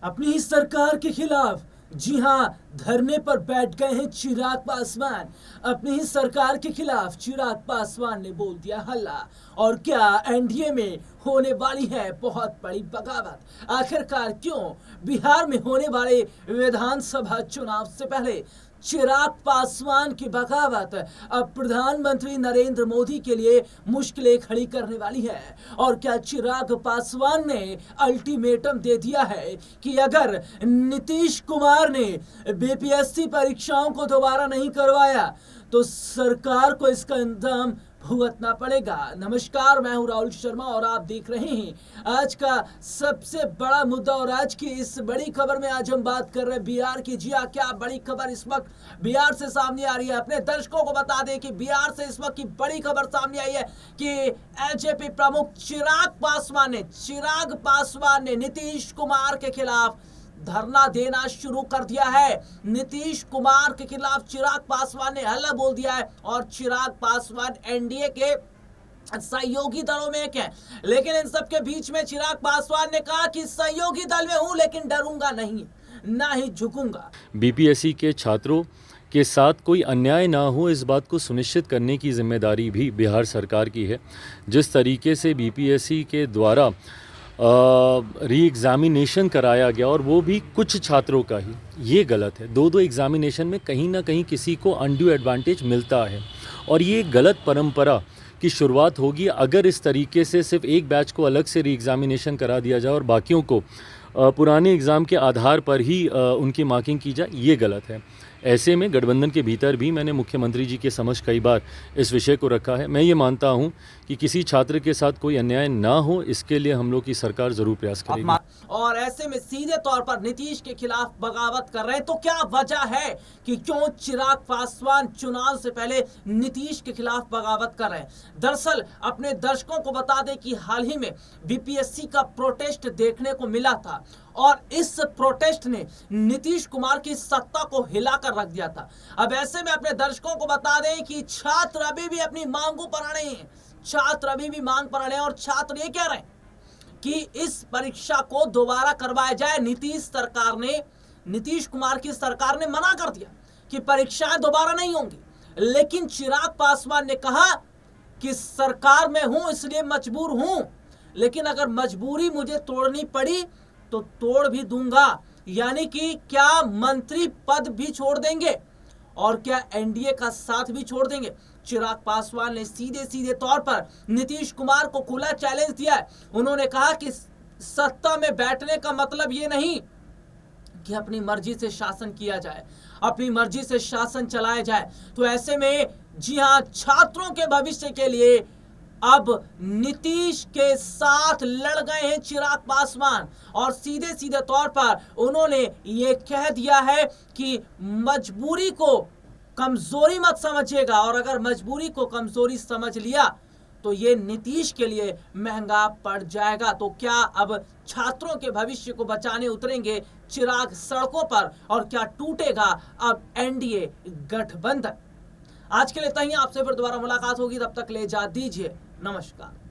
अपनी ही सरकार के खिलाफ, जी हां, धरने पर बैठ गए हैं चिराग पासवान। अपनी ही सरकार के खिलाफ चिराग पासवान ने बोल दिया हल्ला। और क्या एनडीए में होने वाली है बहुत बड़ी बगावत? आखिरकार क्यों बिहार में होने वाले विधानसभा चुनाव से पहले चिराग पासवान की बगावत अब प्रधानमंत्री नरेंद्र मोदी के लिए मुश्किलें खड़ी करने वाली है? और क्या चिराग पासवान ने अल्टीमेटम दे दिया है कि अगर नीतीश कुमार ने बीपीएससी परीक्षाओं को दोबारा नहीं करवाया तो सरकार को इसका इंतजाम भुगतना पड़ेगा? नमस्कार, मैं हूं राहुल शर्मा और आप देख रहे हैं आज का सबसे बड़ा मुद्दा। और आज की इस बड़ी खबर में आज हम बात कर रहे हैं बिहार की। जी हां, क्या बड़ी खबर इस वक्त बिहार से सामने आ रही है? अपने दर्शकों को बता दें कि बिहार से इस वक्त की बड़ी खबर सामने आई है कि एलजेपी प्रमुख चिराग पासवान ने नीतीश कुमार के खिलाफ धरना देना शुरू कर दिया है। नीतीश कुमार के खिलाफ चिराग पासवान ने हल्ला बोल दिया है। और चिराग पासवान एनडीए के सहयोगी दलों में एक है, लेकिन इन सब के बीच में चिराग पासवान ने कहा कि सहयोगी दल में हूं लेकिन डरूंगा नहीं, ना ही झुकूंगा। बीपीएससी के छात्रों के साथ कोई अन्याय ना हो, इस बात को सुनिश्चित करने की जिम्मेदारी भी बिहार सरकार की है। जिस तरीके से बीपीएससी के द्वारा री एग्ज़ामिनेशन कराया गया और वो भी कुछ छात्रों का ही, ये गलत है। दो एग्ज़ामिनेशन में कहीं ना कहीं किसी को अनड्यू एडवांटेज मिलता है और ये गलत परंपरा की शुरुआत होगी अगर इस तरीके से सिर्फ एक बैच को अलग से री एग्ज़ामिनेशन करा दिया जाए और बाकियों को पुराने एग्ज़ाम के आधार पर ही उनकी मार्किंग की जाए। ये गलत है। ऐसे में गठबंधन के भीतर भी मैंने मुख्यमंत्री जी के समक्ष कई बार इस विषय को रखा है। मैं ये मानता हूं कि किसी छात्र के साथ कोई अन्याय ना हो, इसके लिए हम लोग की सरकार जरूर प्रयास करेगी। और ऐसे में सीधे तौर पर नीतीश के खिलाफ बगावत कर रहे हैं, तो क्या वजह है कि क्यों चिराग पासवान चुनाव से पहले नीतीश के खिलाफ बगावत कर रहे हैं? दरअसल अपने दर्शकों को बता दें कि हाल ही में बीपीएससी का प्रोटेस्ट देखने को मिला था और इस प्रोटेस्ट ने नीतीश कुमार की सत्ता को हिलाकर रख दिया था। अब ऐसे में अपने दर्शकों को बता दें कि छात्र अभी भी अपनी मांगों पर अड़े हैं। छात्र अभी भी मांग पर अड़े हैं और छात्र ये कह रहे हैं कि इस परीक्षा को दोबारा करवाया जाए। नीतीश कुमार की सरकार ने मना कर दिया कि परीक्षाएं दोबारा नहीं होंगी, लेकिन चिराग पासवान ने कहा कि सरकार में हूं इसलिए मजबूर हूं, लेकिन अगर मजबूरी मुझे तोड़नी पड़ी तो तोड़ भी दूंगा। यानी कि क्या मंत्री पद भी छोड़ देंगे और क्या एनडीए का साथ भी छोड़ देंगे? चिराग पासवान ने सीधे तौर पर नीतीश कुमार को खुला चैलेंज दिया है। उन्होंने कहा कि सत्ता में बैठने का मतलब ये नहीं कि अपनी मर्जी से शासन किया जाए, अपनी मर्जी से शासन चलाया जाए। तो ऐसे में जी हां, छात्रों के भविष्य के लिए अब नीतीश के साथ लड़ गए हैं चिराग पासवान और सीधे तौर पर उन्होंने ये कह दिया है कि मजबूरी को कमजोरी मत समझिएगा, और अगर मजबूरी को कमजोरी समझ लिया तो ये नीतीश के लिए महंगा पड़ जाएगा। तो क्या अब छात्रों के भविष्य को बचाने उतरेंगे चिराग सड़कों पर और क्या टूटेगा अब एनडीए गठबंधन? आज के लिए तहीं, आपसे फिर दोबारा मुलाकात होगी, तब तक ले जा दीजिए, नमस्कार।